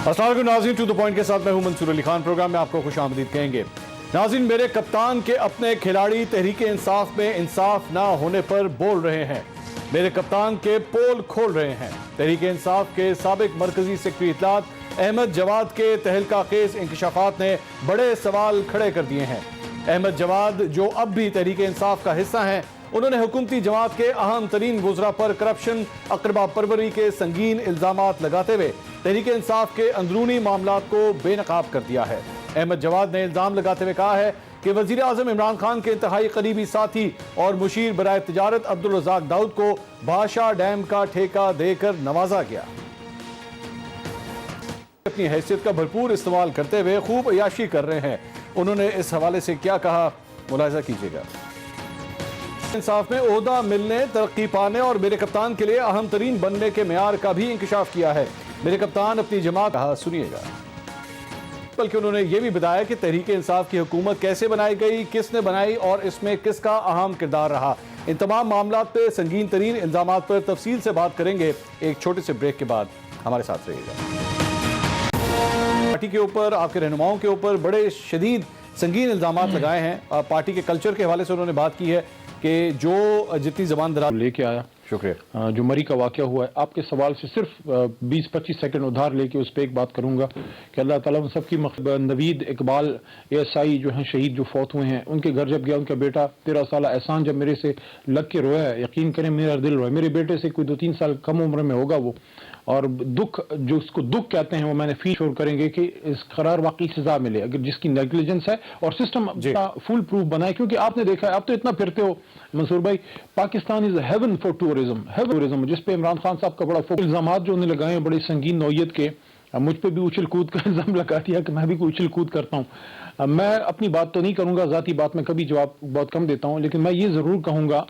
السلام علیکم ناظرین، ٹو دا پوائنٹ کے ساتھ میں ہوں منصور علی خان۔ پروگرام میں آپ کو خوش آمدید کہیں گے۔ ناظرین، میرے کپتان کے اپنے کھلاڑی تحریک انصاف میں انصاف نہ ہونے پر بول رہے ہیں۔ میرے کپتان کے پول کھول رہے ہیں۔ تحریک انصاف کے سابق مرکزی سیکرٹری اطلاعات احمد جواد کے تہلکہ خیز انکشافات نے بڑے سوال کھڑے کر دیے ہیں۔ احمد جواد جو اب بھی تحریک انصاف کا حصہ ہیں، انہوں نے حکومتی جماعت کے اہم ترین وزراء پر کرپشن، اقربا پروری کے سنگین الزامات لگاتے ہوئے تحریک انصاف کے اندرونی معاملات کو بے نقاب کر دیا ہے۔ احمد جواد نے الزام لگاتے ہوئے کہا ہے کہ وزیر اعظم عمران خان کے انتہائی قریبی ساتھی اور مشیر برائے تجارت عبدالرزاق داؤد کو بھاشا ڈیم کا ٹھیکہ دے کر نوازا گیا۔ اپنی حیثیت کا بھرپور استعمال کرتے ہوئے خوب عیاشی کر رہے ہیں۔ انہوں نے اس حوالے سے کیا کہا، ملاحظہ کیجیے گا۔ انصاف میں عہدہ ملنے، ترقی پانے اور میرے کپتان کے لیے اہم ترین بننے کے معیار کا بھی انکشاف کیا ہے۔ میرے کپتان اپنی جماعت کہا، سنیے گا۔ بلکہ انہوں نے یہ بھی بتایا کہ تحریک انصاف کی حکومت کیسے بنائی گئی، کس نے بنائی اور اس میں کس کا اہم کردار رہا۔ ان تمام معاملات پہ، سنگین ترین الزامات پر تفصیل سے بات کریں گے ایک چھوٹے سے بریک کے بعد۔ ہمارے ساتھ رہیے گا۔ پارٹی کے اوپر، آپ کے رہنماؤں کے اوپر بڑے شدید سنگین الزامات لگائے ہیں۔ پارٹی کے کلچر کے حوالے سے انہوں نے بات کی ہے کہ جو جتنی زبان دراز لے کے آیا، شکریہ، جو مری کا واقعہ ہوا ہے، آپ کے سوال سے صرف 20-25 سیکنڈ ادھار لے کے اس پہ ایک بات کروں گا کہ اللہ تعالیٰ ان سب کی نوید اقبال ASI جو ہیں شہید، جو فوت ہوئے ہیں، ان کے گھر جب گیا، ان کا بیٹا 13 سالہ احسان جب میرے سے لگ کے رویا ہے، یقین کریں میرا دل رویا۔ میرے بیٹے سے کوئی 2-3 سال کم عمر میں ہوگا وہ، اور دکھ جو اس کو دکھ کہتے ہیں وہ میں نے فیل شور کریں گے کہ اس قرار واقعی سزا ملے اگر جس کی نیگلیجنس ہے، اور سسٹم فل پروف بنائے۔ کیونکہ آپ نے دیکھا ہے، آپ تو اتنا پھرتے ہو منصور بھائی، پاکستان از ہیون فار ٹورزم، جس پہ عمران خان صاحب کا بڑا الزامات جو انہیں لگائے ہیں بڑی سنگین نوعیت کے، مجھ پہ بھی اچھل کود کا الزام لگا دیا کہ میں بھی کوئی اچھل کود کرتا ہوں۔ میں اپنی بات تو نہیں کروں گا، ذاتی بات میں کبھی جواب بہت کم دیتا ہوں، لیکن میں یہ ضرور کہوں گا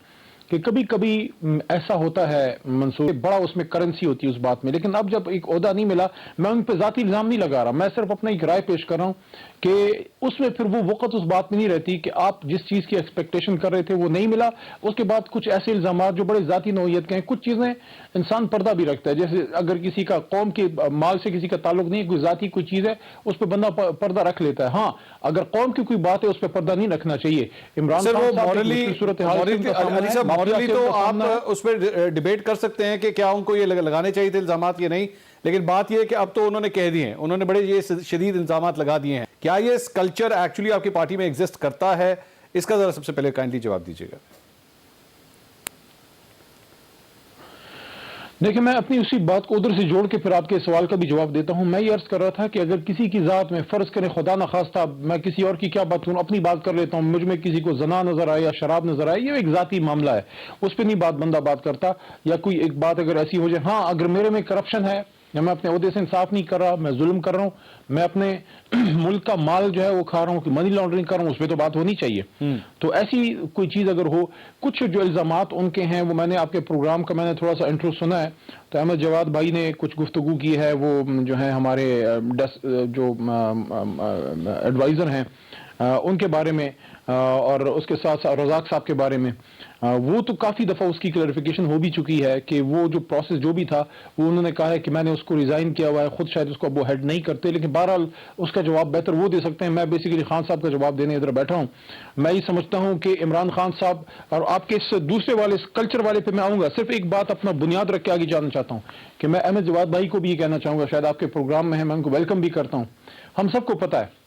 کہ کبھی کبھی ایسا ہوتا ہے منصور، بڑا اس میں کرنسی ہوتی ہے اس بات میں، لیکن اب جب ایک عہدہ نہیں ملا، میں ان پہ ذاتی الزام نہیں لگا رہا، میں صرف اپنا ایک رائے پیش کر رہا ہوں کہ اس میں پھر وہ وقت اس بات میں نہیں رہتی کہ آپ جس چیز کی ایکسپیکٹیشن کر رہے تھے وہ نہیں ملا، اس کے بعد کچھ ایسے الزامات جو بڑے ذاتی نوعیت کے ہیں۔ کچھ چیزیں انسان پردہ بھی رکھتا ہے، جیسے اگر کسی کا قوم کے مال سے کسی کا تعلق نہیں ہے، کوئی ذاتی کوئی چیز ہے، اس پہ بندہ پردہ رکھ لیتا ہے۔ ہاں، اگر قوم کی کوئی بات ہے اس پہ پردہ نہیں رکھنا چاہیے۔ عمران خان صاحب تو آپ اس پہ ڈیبیٹ کر سکتے ہیں کہ کیا ان کو یہ لگانے چاہیے تھے الزامات یا نہیں، لیکن بات یہ ہے کہ اب تو انہوں نے کہہ دیے ہیں، انہوں نے بڑے یہ شدید الزامات لگا دیے ہیں۔ کیا یہ کلچر ایکچولی آپ کی پارٹی میں ایگزسٹ کرتا ہے؟ اس کا ذرا سب سے پہلے کائنڈلی جواب دیجیے گا۔ دیکھیں، میں اپنی اسی بات کو ادھر سے جوڑ کے پھر آپ کے سوال کا بھی جواب دیتا ہوں۔ میں یہ عرض کر رہا تھا کہ اگر کسی کی ذات میں فرض کریں، خدا نخواستہ میں کسی اور کی کیا بات کروں، اپنی بات کر لیتا ہوں، مجھ میں کسی کو زنا نظر آئے یا شراب نظر آئے، یہ ایک ذاتی معاملہ ہے، اس پہ نہیں بندہ بات کرتا، یا کوئی ایک بات اگر ایسی ہو جائے۔ ہاں، اگر میرے میں کرپشن ہے یا میں اپنے عہدے سے انصاف نہیں کر رہا، میں ظلم کر رہا ہوں، میں اپنے ملک کا مال جو ہے وہ کھا رہا ہوں، کہ منی لانڈرنگ کر رہا ہوں، اس پہ تو بات ہونی چاہیے۔ تو ایسی کوئی چیز اگر ہو، کچھ جو الزامات ان کے ہیں، وہ میں نے آپ کے پروگرام کا میں نے تھوڑا سا انٹرو سنا ہے، تو احمد جواد بھائی نے کچھ گفتگو کی ہے، وہ جو ہیں ہمارے جو ایڈوائزر ہیں ان کے بارے میں، اور اس کے ساتھ رزاق صاحب کے بارے میں، وہ تو کافی دفعہ اس کی کلیریفیکیشن ہو بھی چکی ہے کہ وہ جو پروسیس جو بھی تھا وہ انہوں نے کہا ہے کہ میں نے اس کو ریزائن کیا ہوا ہے، خود شاید اس کو اب وہ ہیڈ نہیں کرتے، لیکن بہرحال اس کا جواب بہتر وہ دے سکتے ہیں۔ میں بیسیکلی خان صاحب کا جواب دینے ادھر بیٹھا ہوں۔ میں یہ سمجھتا ہوں کہ عمران خان صاحب، اور آپ کے اس دوسرے والے کلچر والے پہ میں آؤں گا، صرف ایک بات اپنا بنیاد رکھ کے آگے جانا چاہتا ہوں کہ میں احمد جواد بھائی کو بھی یہ کہنا چاہوں گا، شاید آپ کے پروگرام میں ہے، میں ان کو ویلکم بھی کرتا ہوں۔ ہم سب کو پتہ ہے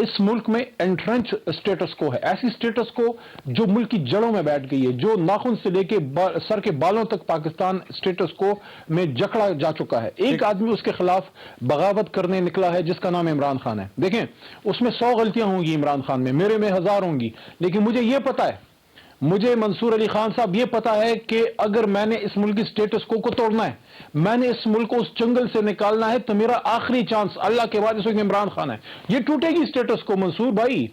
اس ملک میں انٹرنچ سٹیٹس کو ہے، ایسی سٹیٹس کو جو ملک کی جڑوں میں بیٹھ گئی ہے، جو ناخن سے لے کے سر کے بالوں تک پاکستان سٹیٹس کو میں جکڑا جا چکا ہے۔ ایک آدمی اس کے خلاف بغاوت کرنے نکلا ہے جس کا نام عمران خان ہے۔ دیکھیں، اس میں 100 غلطیاں ہوں گی عمران خان میں، میرے میں 1000 ہوں گی، لیکن مجھے یہ پتا ہے، مجھے منصور علی خان صاحب یہ پتا ہے کہ اگر میں نے اس ملک کی سٹیٹس کو توڑنا ہے، میں نے اس ملک کو اس جنگل سے نکالنا ہے، تو میرا آخری چانس اللہ کے بعد اس وقت عمران خان ہے۔ یہ ٹوٹے گی سٹیٹس کو منصور بھائی،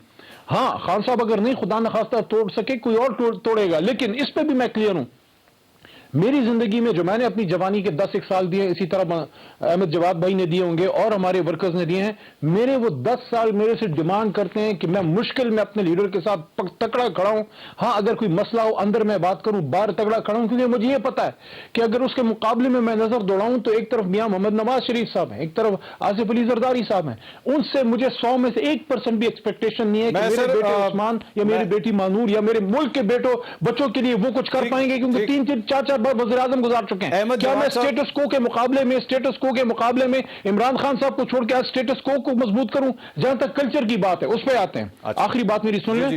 ہاں، خان صاحب اگر نہیں خدا نخواستہ توڑ سکے، کوئی اور توڑے گا، لیکن اس پہ بھی میں کلیئر ہوں، میری زندگی میں جو میں نے اپنی جوانی کے 10 سال دیے، اسی طرح احمد جواد بھائی نے دیے ہوں گے اور ہمارے ورکرز نے دیے ہیں، میرے وہ 10 سال میرے سے ڈیمانڈ کرتے ہیں کہ میں مشکل میں اپنے لیڈر کے ساتھ تکڑا کھڑا ہوں. ہاں اگر کوئی مسئلہ ہو اندر میں بات کروں، باہر تکڑا کھڑا ہوں، کیونکہ مجھے یہ پتا ہے کہ اگر اس کے مقابلے میں نظر دوڑاؤں تو ایک طرف میاں محمد نواز شریف صاحب ہیں، ایک طرف آصف علی زرداری صاحب ہیں. ان سے مجھے 100 میں سے 1% بھی ایکسپیکٹیشن نہیں ہے کہ میرے بیٹے عثمان یا میری بیٹی مانور یا میرے ملک کے بچوں کے لیے وہ کچھ کر پائیں گے، کیونکہ 3-4 بار وزیر اعظم گزار چکے ہیں. کیا میں اسٹیٹس کو کے مقابلے میں عمران خان صاحب کو چھوڑ کے آج اسٹیٹس کو مضبوط کروں؟ جہاں تک کلچر کی بات ہے اس پہ آتے ہیں. آخری بات میری سن لیں.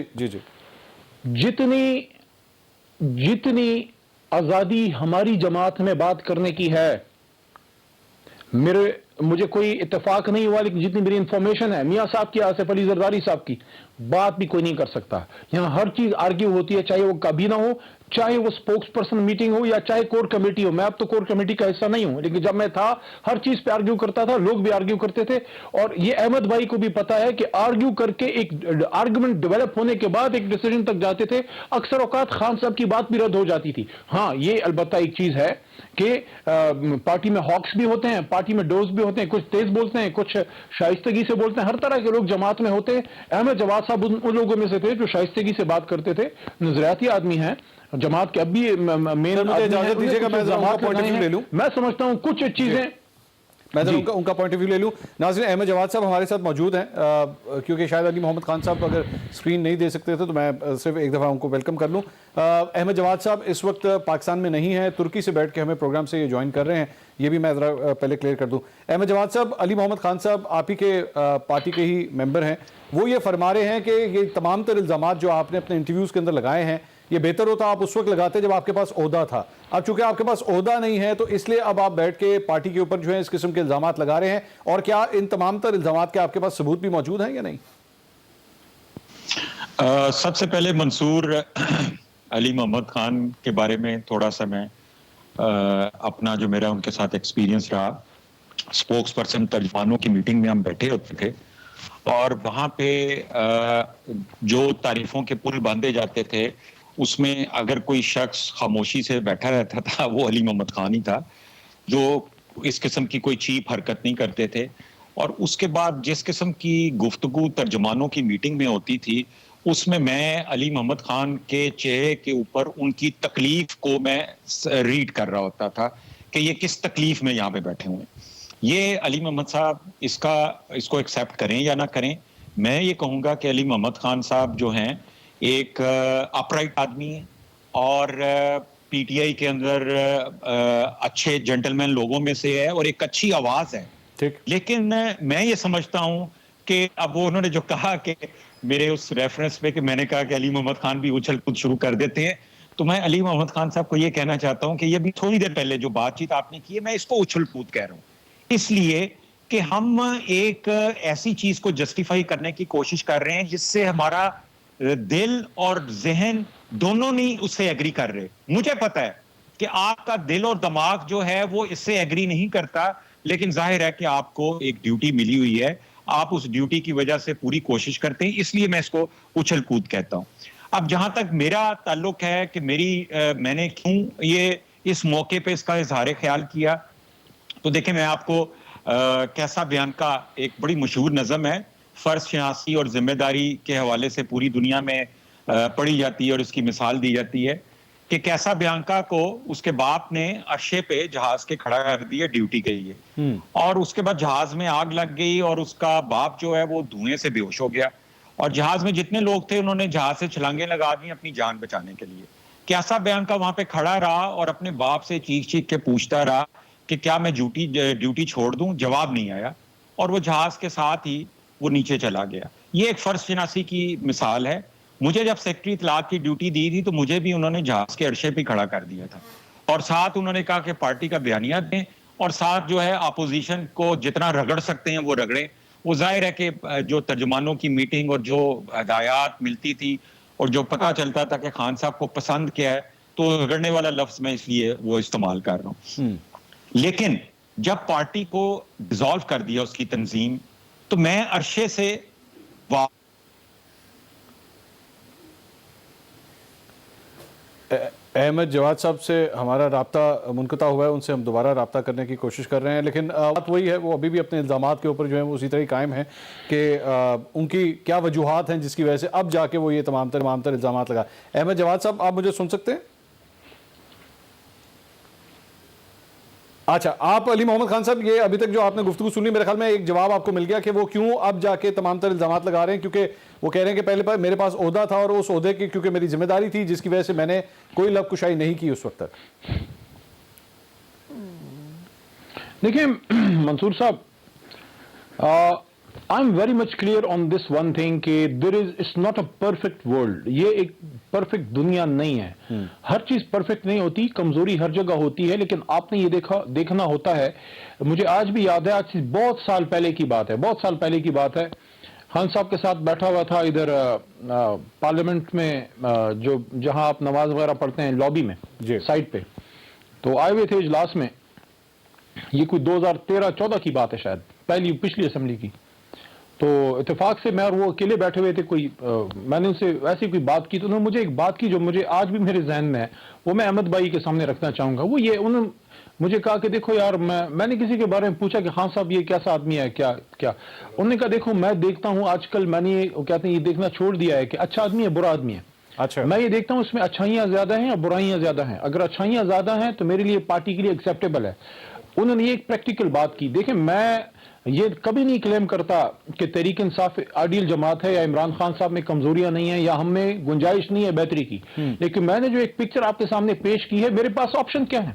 جتنی آزادی ہماری جماعت میں بات کرنے کی ہے، مجھے کوئی اتفاق نہیں ہوا، لیکن جتنی میری انفارمیشن ہے میاں صاحب کی، آصف علی زرداری صاحب کی بات بھی کوئی نہیں کر سکتا. یہاں ہر چیز آرگیو ہوتی ہے، چاہے وہ کابینہ ہو، چاہے وہ سپوکس پرسن میٹنگ ہو، یا چاہے کور کمیٹی ہو. میں اب تو کور کمیٹی کا حصہ نہیں ہوں، لیکن جب میں تھا ہر چیز پہ آرگیو کرتا تھا، لوگ بھی آرگیو کرتے تھے. اور یہ احمد بھائی کو بھی پتا ہے کہ آرگیو کر کے ایک آرگومنٹ ڈیولپ ہونے کے بعد ایک ڈیسیجن تک جاتے تھے. اکثر اوقات خان صاحب کی بات بھی رد ہو جاتی تھی. ہاں یہ البتہ ایک چیز ہے کہ پارٹی میں ہاکس بھی ہوتے ہیں، پارٹی میں ڈوز بھی ہوتے ہیں، کچھ تیز بولتے ہیں، کچھ شائستگی سے بولتے ہیں. ہر طرح کے لوگ جماعت میں ہوتے ہیں. احمد جواد صاحب ان لوگوں میں سے تھے جو شائستگی سے بات کرتے تھے، نظریاتی آدمی ہیں جماعت کے، اب بھی مین. اجازت دیجیے گا میں ذرا ان کا پوائنٹ آف ویو لے لوں. میں سمجھتا ہوں کچھ چیزیں میں ان کا پوائنٹ آف ویو لے لوں. ناظرین، احمد جواد صاحب ہمارے ساتھ موجود ہیں، کیونکہ شاید علی محمد خان صاحب اگر اسکرین نہیں دے سکتے تھے تو میں صرف ایک دفعہ ان کو ویلکم کر لوں. احمد جواد صاحب اس وقت پاکستان میں نہیں ہیں، ترکی سے بیٹھ کے ہمیں پروگرام سے یہ جوائن کر رہے ہیں. یہ بھی میں ذرا پہلے کلیئر کر دوں. احمد جواد صاحب، علی محمد خان صاحب آپ ہی کے پارٹی کے ہی ممبر ہیں. وہ یہ فرما رہے ہیں کہ یہ تمام تر الزامات جو آپ نے اپنے انٹرویوز کے اندر لگائے ہیں، یہ بہتر ہوتا آپ اس وقت لگاتے جب آپ کے پاس عہدہ تھا. اب چونکہ آپ کے پاس عہدہ نہیں ہے تو اس لیے اب آپ بیٹھ کے پارٹی کے اوپر جو ہے اس قسم کے الزامات لگا رہے ہیں. اور کیا ان تمام تر الزامات کے آپ کے پاس ثبوت بھی موجود ہیں یا نہیں؟ سب سے پہلے منصور علی محمد خان کے بارے میں تھوڑا سا میں اپنا جو میرا ان کے ساتھ ایکسپیرینس رہا. سپوکس پرسن ترجمانوں کی میٹنگ میں ہم بیٹھے ہوتے تھے اور وہاں پہ جو تعریفوں کے پل باندھے جاتے تھے اس میں اگر کوئی شخص خاموشی سے بیٹھا رہتا تھا وہ علی محمد خان ہی تھا، جو اس قسم کی کوئی چیپ حرکت نہیں کرتے تھے. اور اس کے بعد جس قسم کی گفتگو ترجمانوں کی میٹنگ میں ہوتی تھی اس میں علی محمد خان کے چہرے کے اوپر ان کی تکلیف کو میں ریڈ کر رہا ہوتا تھا کہ یہ کس تکلیف میں یہاں پہ بیٹھے ہوئے ہیں. یہ علی محمد صاحب اس کو ایکسیپٹ کریں یا نہ کریں، میں یہ کہوں گا کہ علی محمد خان صاحب جو ہیں ایک اپرائٹ آدمی ہے اور پی ٹی آئی کے اندر اچھے جنٹلمین لوگوں میں سے ہے اور ایک اچھی آواز ہے. لیکن میں یہ سمجھتا ہوں کہ اب وہ انہوں نے جو کہا کہ میرے اس ریفرنس پہ کہ میں نے کہا کہ علی محمد خان بھی اچھل کود شروع کر دیتے ہیں، تو میں علی محمد خان صاحب کو یہ کہنا چاہتا ہوں کہ یہ بھی تھوڑی دیر پہلے جو بات چیت آپ نے کی ہے میں اس کو اچھل کود کہہ رہا ہوں، اس لیے کہ ہم ایک ایسی چیز کو جسٹیفائی کرنے کی کوشش کر رہے ہیں جس سے ہمارا دل اور ذہن دونوں نہیں اس سے ایگری کر رہے. مجھے پتا ہے کہ آپ کا دل اور دماغ جو ہے وہ اس سے ایگری نہیں کرتا، لیکن ظاہر ہے کہ آپ کو ایک ڈیوٹی ملی ہوئی ہے، آپ اس ڈیوٹی کی وجہ سے پوری کوشش کرتے ہیں، اس لیے میں اس کو اچھل کود کہتا ہوں. اب جہاں تک میرا تعلق ہے کہ میں نے کیوں یہ اس موقع پہ اس کا اظہار خیال کیا، تو دیکھیں میں آپ کو کیسا بیان کا ایک بڑی مشہور نظم ہے، فرض شناسی اور ذمہ داری کے حوالے سے پوری دنیا میں پڑھی جاتی ہے اور اس کی مثال دی جاتی ہے کہ کیسا بیانکا کو اس کے باپ نے عرشے پہ جہاز کے کھڑا کر دیا ڈیوٹی کے لیے، اور اس کے بعد جہاز میں آگ لگ گئی اور اس کا باپ جو ہے وہ دھوئیں سے بے ہوش ہو گیا، اور جہاز میں جتنے لوگ تھے انہوں نے جہاز سے چھلانگیں لگا دی اپنی جان بچانے کے لیے. کیسا بیانکا وہاں پہ کھڑا رہا اور اپنے باپ سے چیخ چیخ کے پوچھتا رہا کہ کیا میں ڈیوٹی چھوڑ دوں، جواب نہیں آیا اور وہ جہاز کے ساتھ ہی وہ نیچے چلا گیا. یہ ایک فرض شناسی کی مثال ہے. مجھے جب سیکٹری اطلاعات کی ڈیوٹی دی تھی تو مجھے بھی انہوں نے جہاز کے عرشے پہ کھڑا کر دیا تھا اور ساتھ انہوں نے کہا کہ پارٹی کا بیانیہ دیں اور ساتھ جو ہے اپوزیشن کو جتنا رگڑ سکتے ہیں وہ رگڑیں. وہ ظاہر ہے کہ جو ترجمانوں کی میٹنگ اور جو ہدایات ملتی تھی اور جو پتہ چلتا تھا کہ خان صاحب کو پسند کیا ہے تو رگڑنے والا لفظ میں اس لیے وہ استعمال کر رہا ہوں. لیکن جب پارٹی کو ڈیزالو کر دیا اس کی تنظیم تو میں عرشے سے احمد جواد صاحب سے ہمارا رابطہ منقطع ہوا ہے، ان سے ہم دوبارہ رابطہ کرنے کی کوشش کر رہے ہیں، لیکن بات وہی ہے، وہ ابھی بھی اپنے الزامات کے اوپر جو ہیں وہ اسی طرح قائم ہیں کہ ان کی کیا وجوہات ہیں جس کی وجہ سے اب جا کے وہ یہ تمام تر الزامات لگا۔ احمد جواد صاحب، آپ مجھے سن سکتے ہیں؟ اچھا، آپ علی محمد خان صاحب، یہ ابھی تک جو آپ نے گفتگو سنی، میرے خیال میں ایک جواب آپ کو مل گیا کہ وہ کیوں اب جا کے تمام تر الزامات لگا رہے ہیں، کیونکہ وہ کہہ رہے ہیں کہ پہلے میرے پاس عہدہ تھا اور اس عہدے کی کیونکہ میری ذمہ داری تھی جس کی وجہ سے میں نے کوئی لب کشائی نہیں کی اس وقت تک۔ دیکھیں منصور صاحب، I am very much clear on this one thing کہ it's not a perfect world, یہ ایک پرفیکٹ دنیا نہیں ہے، ہر چیز پرفیکٹ نہیں ہوتی، کمزوری ہر جگہ ہوتی ہے، لیکن آپ نے یہ دیکھنا ہوتا ہے۔ مجھے آج بھی یاد ہے، آج بہت سال پہلے کی بات ہے، خان صاحب کے ساتھ بیٹھا ہوا تھا ادھر پارلیمنٹ میں، جہاں آپ نماز وغیرہ پڑھتے ہیں، لابی میں سائڈ پہ، تو آئے ہوئے تھے اجلاس میں، یہ کوئی 2013-14 کی بات ہے شاید، پچھلی اسمبلی کی۔ تو اتفاق سے میں اور وہ اکیلے بیٹھے ہوئے تھے، میں نے ان سے ایسی کوئی بات کی، تو انہوں نے مجھے ایک بات کی جو مجھے آج بھی میرے ذہن میں ہے، وہ میں احمد بھائی کے سامنے رکھنا چاہوں گا۔ وہ یہ، انہوں نے مجھے کہا کہ دیکھو یار، میں نے کسی کے بارے میں پوچھا کہ خان صاحب یہ کیسا آدمی ہے، کیا انہوں نے کہا دیکھو میں دیکھتا ہوں آج کل، میں نے کہتے ہیں یہ دیکھنا چھوڑ دیا ہے کہ اچھا آدمی ہے برا آدمی ہے، اچھا میں یہ دیکھتا ہوں اس میں اچھائیاں زیادہ ہیں یا برائیاں زیادہ ہیں، اگر اچھائیاں زیادہ ہیں تو میرے لیے پارٹی کے لیے ایکسیپٹیبل ہے۔ انہوں نے یہ ایک پریکٹیکل بات کی۔ دیکھیں میں یہ کبھی نہیں کلیم کرتا کہ تحریک انصاف آئیڈیل جماعت ہے یا عمران خان صاحب میں کمزوریاں نہیں ہیں یا ہم میں گنجائش نہیں ہے بہتری کی، لیکن میں نے جو ایک پکچر آپ کے سامنے پیش کی ہے، میرے پاس آپشن کیا ہے؟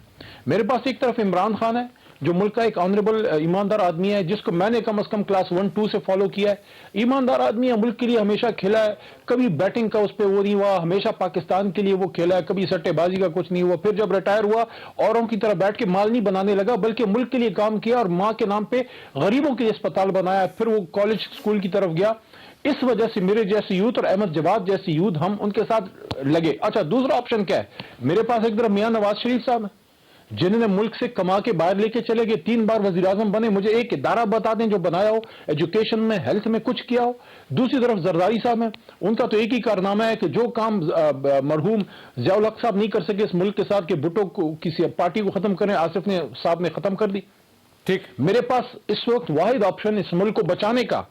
میرے پاس ایک طرف عمران خان ہے جو ملک کا ایک آنریبل ایماندار آدمی ہے، جس کو میں نے کم از کم کلاس 1-2 سے فالو کیا ہے، ایماندار آدمی ہے، ملک کے لیے ہمیشہ کھیلا ہے، کبھی بیٹنگ کا اس پہ وہ نہیں ہوا، ہمیشہ پاکستان کے لیے وہ کھیلا ہے، کبھی سٹے بازی کا کچھ نہیں ہوا، پھر جب ریٹائر ہوا اوروں کی طرح بیٹھ کے مال نہیں بنانے لگا بلکہ ملک کے لیے کام کیا اور ماں کے نام پہ غریبوں کے لیے اسپتال بنایا، پھر وہ کالج اسکول کی طرف گیا۔ اس وجہ سے میرے جیسے یوتھ اور احمد جواد جیسے یوتھ ہم ان کے ساتھ لگے۔ اچھا، دوسرا آپشن کیا ہے؟ میرے پاس ایک طرف میاں نواز شریف صاحب ہیں جنہوں نے ملک سے کما کے باہر لے کے چلے گئے، 3 بار وزیر اعظم بنے، مجھے ایک ادارہ بتا دیں جو بنایا ہو، ایجوکیشن میں، ہیلتھ میں کچھ کیا ہو۔ دوسری طرف زرداری صاحب ہیں، ان کا تو ایک ہی کارنامہ ہے کہ جو کام مرحوم ضیاء الحق صاحب نہیں کر سکے اس ملک کے ساتھ کہ بھٹو کو کسی پارٹی کو ختم کریں، آصف صاحب نے ختم کر دی۔ ٹھیک، میرے پاس اس وقت واحد آپشن اس ملک کو بچانے کا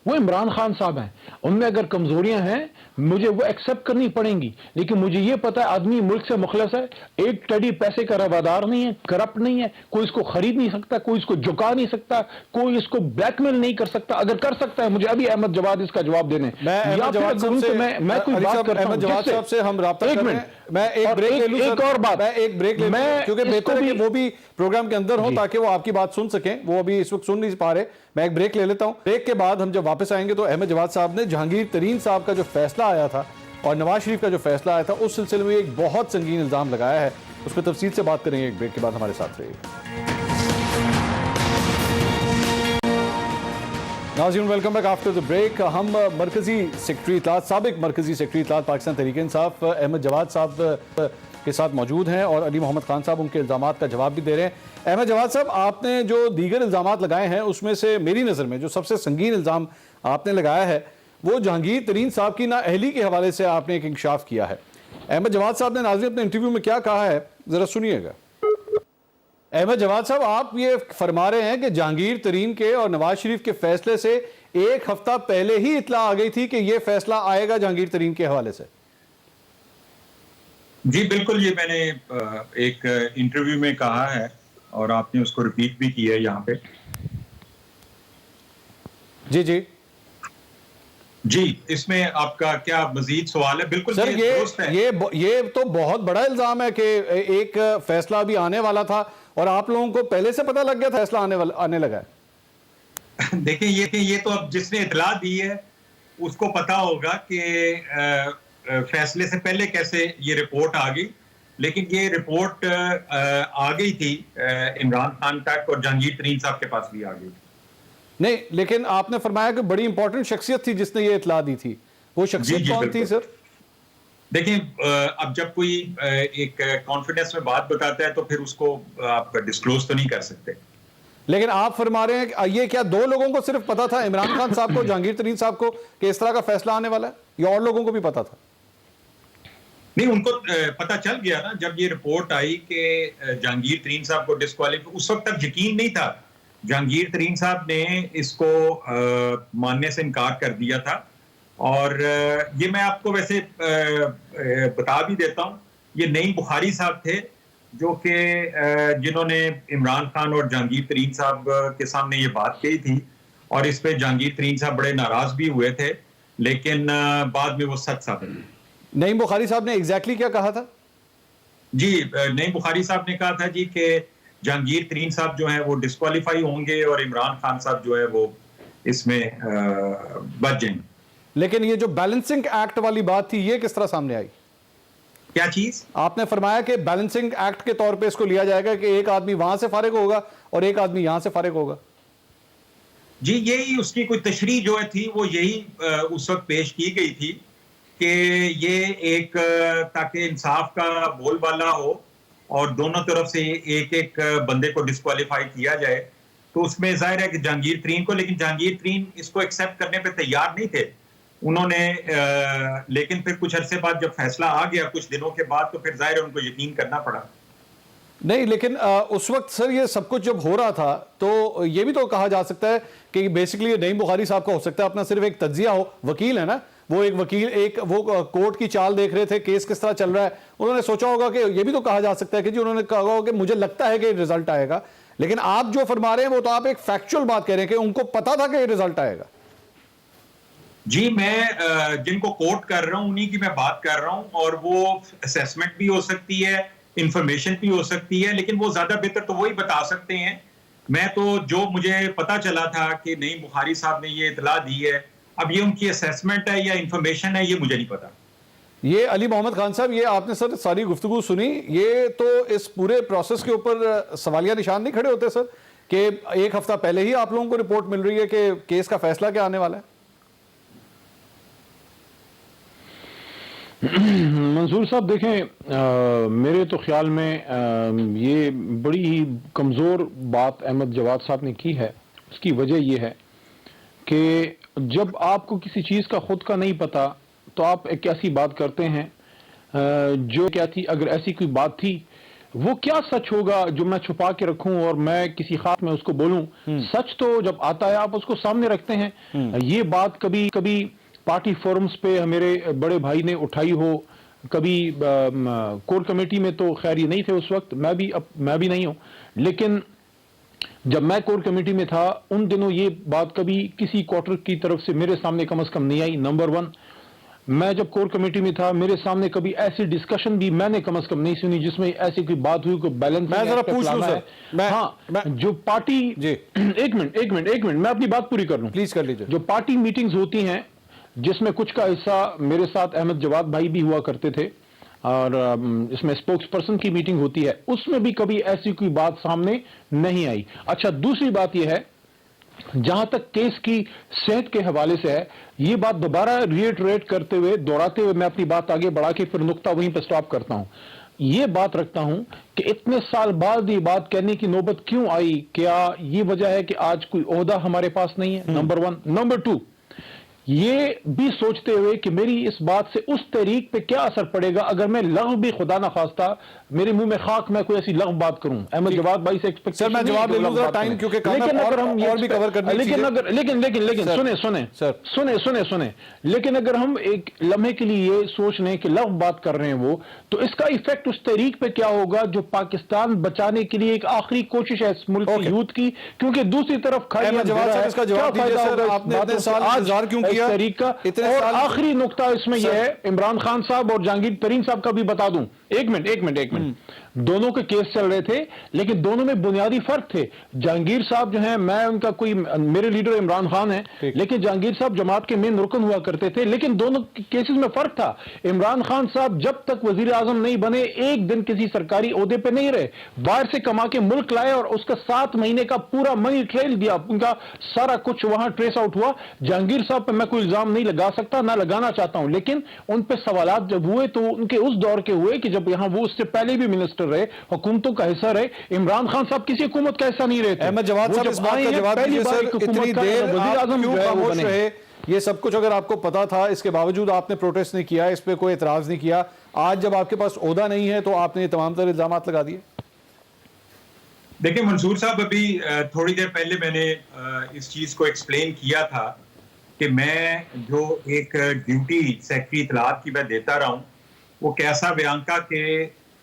وہ عمران خان صاحب ہیں۔ ان میں اگر کمزوریاں ہیں مجھے وہ ایکسیپٹ کرنی پڑیں گی، لیکن مجھے یہ پتا ہے آدمی ملک سے مخلص ہے، ایک ٹڈی پیسے کا روادار نہیں ہے، کرپٹ نہیں ہے، کوئی اس کو خرید نہیں سکتا، کوئی اس کو جھکا نہیں سکتا، کوئی اس کو بلیک میل نہیں کر سکتا۔ اگر کر سکتا ہے مجھے ابھی احمد جواد اس کا جواب دینے، میں احمد جواد صاحب سے ہم رابطہ کر رہے ہیں۔ میں ایک بریک لے لوں، ایک اور بات، میں ایک بریک لے لوں کیونکہ بہتر ہے کہ وہ بھی پروگرام کے اندر ہو تاکہ وہ آپ کی بات سن سکیں، وہ ابھی اس وقت سن نہیں پا رہے۔ میں ایک بریک لے لیتا ہوں، بریک کے بعد ہم جب واپس آئیں گے تو احمد جواد صاحب نے جہانگیر ترین صاحب کا جو فیصلہ آیا تھا اور نواز شریف کا جو فیصلہ آیا تھا اس سلسلے میں ایک بہت سنگین الزام لگایا ہے، اس پہ تفصیل سے بات کریں گے۔ ایک بریک کے بعد ہمارے ساتھ رہیے۔ ناظرین welcome back after the break. ہم مرکزی سیکرٹری اطلاعات، سابق مرکزی سیکرٹری اطلاعات پاکستان تحریک انصاف احمد جواد صاحب کے ساتھ موجود ہیں اور علی محمد خان صاحب ان کے الزامات کا جواب بھی دے رہے ہیں۔ احمد جواد صاحب، آپ نے جو دیگر الزامات لگائے ہیں اس میں سے میری نظر میں جو سب سے سنگین الزام آپ نے لگایا ہے وہ جہانگیر ترین صاحب کی نااہلی کے حوالے سے آپ نے ایک انکشاف کیا ہے۔ احمد جواد صاحب نے ناظرین اپنے انٹرویو میں کیا کہا ہے ذرا سنیے گا۔ احمد جواد صاحب، آپ یہ فرما رہے ہیں کہ جہانگیر ترین کے اور نواز شریف کے فیصلے سے 1 ہفتہ پہلے ہی اطلاع آ گئی تھی کہ یہ فیصلہ آئے گا جہانگیر ترین کے حوالے سے؟ جی بالکل، یہ میں نے ایک انٹرویو میں کہا ہے اور آپ نے اس کو ریپیٹ بھی کیا ہے یہاں پہ۔ جی جی جی، اس میں آپ کا کیا مزید سوال ہے؟ بالکل سر، یہ تو بہت بڑا الزام ہے کہ ایک فیصلہ بھی آنے والا تھا اور آپ لوگوں کو پہلے سے پتہ لگ گیا تھا فیصلہ آنے لگا ہے۔ دیکھیں یہ تو اب جس نے اطلاع دی ہے اس کو پتا ہوگا کہ فیصلے سے پہلے کیسے یہ رپورٹ آ گئی، لیکن یہ رپورٹ آ گئی تھی عمران خان تک اور جہانگیر ترین صاحب کے پاس بھی آ گئی تھی۔ نہیں، لیکن آپ نے فرمایا کہ بڑی امپورٹنٹ شخصیت تھی جس نے یہ اطلاع دی تھی، وہ شخصیت کون تھی سر؟ دیکھیں، اب جب کوئی ایک کانفیڈنس میں بات بتاتا ہے تو پھر اس کو آپ ڈسکلوز تو نہیں کر سکتے۔ لیکن آپ فرما رہے ہیں کہ یہ کیا 2 لوگوں کو صرف پتا تھا، عمران خان صاحب کو، جہانگیر ترین صاحب کو، کہ اس طرح کا فیصلہ آنے والا ہے، یا اور لوگوں کو بھی پتا تھا؟ نہیں ان کو پتہ چل گیا نا جب یہ رپورٹ آئی کہ جہانگیر ترین صاحب کو ڈسکوالیفائی، اس وقت تک یقین نہیں تھا. جہانگیر ترین صاحب نے اس کو ماننے سے انکار کر دیا تھا. اور یہ میں آپ کو ویسے بتا بھی دیتا ہوں، یہ نعیم بخاری صاحب تھے جو کہ جنہوں نے عمران خان اور جہانگیر ترین صاحب کے سامنے یہ بات کہی تھی، اور اس پہ جہانگیر ترین صاحب بڑے ناراض بھی ہوئے تھے، لیکن بعد میں وہ سچ ثابت ہوئی. نعیم بخاری صاحب نے ایگزیکٹلی کیا کہا تھا؟ جی نعیم بخاری صاحب نے کہا تھا جی کہ جہانگیر ترین صاحب جو ہیں وہ ڈسکوالیفائی ہوں گے اور عمران خان صاحب جو ہے وہ اس میں بچ جائیں گے. لیکن یہ جو بیلنسنگ ایکٹ والی بات تھی یہ کس طرح سامنے آئی؟ کیا چیز؟ آپ نے فرمایا کہ بیلنسنگ ایکٹ کے طور پہ اس کو لیا جائے گا کہ ایک آدمی وہاں سے فارغ ہوگا اور ایک آدمی یہاں سے فارغ ہوگا. جی یہی اس کی کوئی تشریح جو تھی وہ یہی اس وقت پیش کی گئی تھی کہ یہ ایک تاکہ انصاف کا بول بالا ہو اور دونوں طرف سے ایک ایک بندے کو ڈسکوالیفائی کیا جائے. تو اس میں ظاہر ہے کہ جہانگیر ترین کو، لیکن جہانگیر ترین اس کو ایکسیپٹ کرنے پہ تیار نہیں تھے. انہوں نے لیکن پھر کچھ عرصے بعد جب فیصلہ آ گیا کچھ دنوں کے بعد تو پھر ظاہر ہے ان کو یقین کرنا پڑا. نہیں لیکن اس وقت سر یہ سب کچھ جب ہو رہا تھا تو یہ بھی تو کہا جا سکتا ہے کہ بیسیکلی نعیم بخاری صاحب کا ہو سکتا ہے اپنا صرف ایک تجزیہ ہو، وکیل ہے نا وہ، ایک وکیل وہ کورٹ کی چال دیکھ رہے تھے، کیس کس طرح چل رہا ہے، انہوں نے سوچا ہوگا کہ یہ بھی تو کہا جا سکتا ہے کہ جی انہوں نے کہا ہوگا کہ مجھے لگتا ہے کہ رزلٹ آئے گا. لیکن آپ جو فرما رہے ہیں وہ تو آپ ایک فیکچول بات کہہ رہے ہیں کہ ان کو پتا تھا کہ یہ رزلٹ آئے گا. جی میں جن کو کوٹ کر رہا ہوں انہی کی میں بات کر رہا ہوں، اور وہ اسیسمنٹ بھی ہو سکتی ہے، انفارمیشن بھی ہو سکتی ہے، لیکن وہ زیادہ بہتر تو وہی بتا سکتے ہیں. میں تو جو مجھے پتا چلا تھا کہ نعیم بخاری صاحب نے یہ اطلاع دی ہے، اب یہ ان کی اسیسمنٹ ہے یا انفارمیشن ہے یہ مجھے نہیں پتا. یہ علی محمد خان صاحب، یہ آپ نے سر ساری گفتگو سنی، یہ تو اس پورے پروسیس کے اوپر سوالیہ نشان نہیں کھڑے ہوتے سر کہ ایک ہفتہ پہلے ہی آپ لوگوں کو رپورٹ مل رہی ہے کہ کیس کا فیصلہ کیا آنے والا ہے؟ منصور صاحب دیکھیں، میرے تو خیال میں یہ بڑی ہی کمزور بات احمد جواد صاحب نے کی ہے. اس کی وجہ یہ ہے کہ جب آپ کو کسی چیز کا خود کا نہیں پتا تو آپ ایک ایسی بات کرتے ہیں جو کیا تھی، اگر ایسی کوئی بات تھی وہ کیا سچ ہوگا جو میں چھپا کے رکھوں اور میں کسی خاص میں اس کو بولوں. سچ تو جب آتا ہے آپ اس کو سامنے رکھتے ہیں. یہ بات کبھی کبھی پارٹی فورمز پہ میرے بڑے بھائی نے اٹھائی ہو، کبھی کور کمیٹی میں تو خیر یہ نہیں تھے اس وقت، میں بھی نہیں ہوں، لیکن جب میں کور کمیٹی میں تھا ان دنوں یہ بات کبھی کسی کوارٹر کی طرف سے میرے سامنے کم از کم نہیں آئی. نمبر 1، میں جب کور کمیٹی میں تھا میرے سامنے کبھی ایسی ڈسکشن بھی میں نے کم از کم نہیں سنی جس میں ایسی کوئی بات ہوئی کہ بیلنس. میں ذرا پوچھ لوں سر، ہاں جو پارٹی، ایک منٹ میں اپنی بات پوری کر لوں، پلیز کر لیجیے. جو پارٹی میٹنگز ہوتی ہیں جس میں کچھ کا حصہ میرے ساتھ احمد جواد بھائی بھی ہوا کرتے تھے اور اس میں اسپوکس پرسن کی میٹنگ ہوتی ہے، اس میں بھی کبھی ایسی کوئی بات سامنے نہیں آئی. اچھا دوسری بات یہ ہے جہاں تک کیس کی صحت کے حوالے سے ہے، یہ بات دوبارہ ریٹریٹ کرتے ہوئے دہراتے ہوئے میں اپنی بات آگے بڑھا کے پھر نقطہ وہیں پہ سٹاپ کرتا ہوں. یہ بات رکھتا ہوں کہ اتنے سال بعد یہ بات کہنے کی نوبت کیوں آئی؟ کیا یہ وجہ ہے کہ آج کوئی عہدہ ہمارے پاس نہیں ہے؟ نمبر 1. نمبر 2، یہ بھی سوچتے ہوئے کہ میری اس بات سے اس تحریک پہ کیا اثر پڑے گا اگر میں لغو بھی خدا نخواستہ میرے منہ میں خاک میں کوئی ایسی لغو بات کروں. احمد جواد بھائی سے سر میں جواب لے لوں ذرا ٹائم کیونکہ کام اور بھی کور کرنے کی لیکن سنیں لیکن اگر ہم ایک لمحے کے لیے یہ سوچ لیں کہ لغو بات کر رہے ہیں وہ، تو اس کا ایفیکٹ اس تحریک پہ کیا ہوگا جو پاکستان بچانے کے لیے ایک آخری کوشش ہے اس ملک کی یوتھ کی، کیونکہ دوسری طرف تحریک کا. اور آخری نقطہ اس میں یہ ہے، عمران خان صاحب اور جہانگیر ترین صاحب کا بھی بتا دوں. ایک منٹ دونوں کے کیس چل رہے تھے لیکن دونوں میں بنیادی فرق تھے. جہانگیر صاحب جو ہیں، میں ان کا کوئی، میرے لیڈر عمران خان ہیں لیکن جہانگیر صاحب جماعت کے مین رکن ہوا کرتے تھے، لیکن دونوں کیسز میں فرق تھا. عمران خان صاحب جب تک وزیر اعظم نہیں بنے ایک دن کسی سرکاری عہدے پہ نہیں رہے، باہر سے کما کے ملک لائے اور اس کا 7 مہینے کا پورا منی ٹریل دیا، ان کا سارا کچھ وہاں ٹریس آؤٹ ہوا. جہانگیر صاحب پہ میں کوئی الزام نہیں لگا سکتا، نہ لگانا چاہتا ہوں، لیکن ان پہ سوالات جب ہوئے تو ان کے اس دور کے ہوئے کہ جب یہاں وہ اس سے پہلے بھی منسٹر رہے، حکومتوں کا حصہ رہے. عمران خان صاحب کسی حکومت کا حصہ نہیں رہے تھے. احمد جواد صاحب اس بات کا جواب دیجیے سر، اتنی دیر آپ کیوں خاموش رہے؟ یہ سب کچھ اگر آپ کو پتا تھا، اس کے باوجود آپ نے پروٹیسٹ نہیں کیا، اس پہ کوئی اعتراض نہیں کیا، آج جب آپ کے پاس عہدہ نہیں ہے تو آپ نے یہ تمام تر الزامات لگا دیے؟ دیکھیں منصور صاحب، ابھی تھوڑی دیر پہلے میں نے اس چیز کو ایکسپلین کیا تھا کہ میں جو ایک ڈیوٹی سیکرٹری اطلاعات کی میں دیتا رہا ہوں، وہ کیسا بیانکا کے